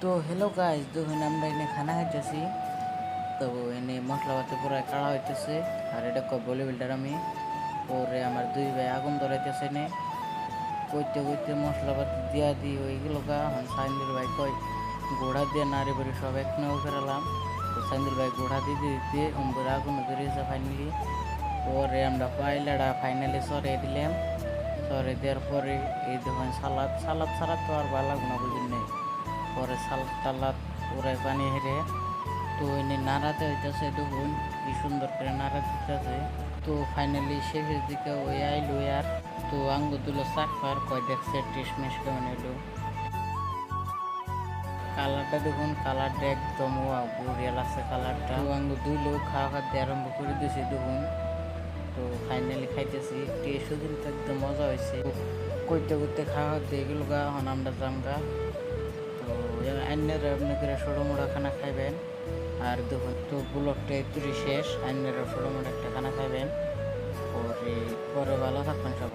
তো hello guys, দেখুন আমরা এনে খানা খাইতেছি। তো এনে মশলাপাতি পুরো কাড়া হইতেছে। আর এটা বলি বিল্ডার আমি পরে আমার দুই ভাই আগুন ধরাইতেছে নে কইতে কইতে মশলাপাতি দিয়া দিই ওইগুলো গা হন সাইন্দুল ভাই কই গোড়া দিয়ে নাড়ি বাড়ি সব এক নেওয়া ফেরালাম। তো সাইন্দুল ভাই গোড়া দিতে দিতে অম্বুর আগুন ধরিয়েছে ফাইনালি। পরে আমরা পাইলাটা ফাইনালি সরে দিলাম। সরে দেওয়ার পরে এই দেখুন সালাদ সালাদ ছাড়া তো আর ভালো লাগবে না বুঝলেন নেই। পরে সালাদ টালাদ পুরাই পানি হেরে তো এনে নাড়াতে হইতেছে। দেখুন কি সুন্দর করে নাড়া দিতেছে। তো ফাইনালি শেষের দিকে ওই আইলো আর তো আঙ্গ দিল চাকবার কয় দেখছে টিসমিস কেমন এলো। কালারটা দেখুন, কালারটা একদম বঢ়িয়া লাগছে কালারটা। তো আঙ্গ দুইলো খাওয়া খাতে আরম্ভ করে দিয়েছি দেখুন। তো ফাইনালি খাইতেছি, টেস্টও কিন্তু একদম মজা হয়েছে। কইতে কইতে খাওয়া খাতে এগুলো গা হন আমরা জামগা। তো আইনেরা আপনাদের ষোলো মোড়া খানা খাইবেন। আর দেখুন তো ব্লগটা একটু শেষ, আইনেরা ষোলো মোড়া একটা খানা খাইবেন। পরে ভালো থাকবেন সবাই।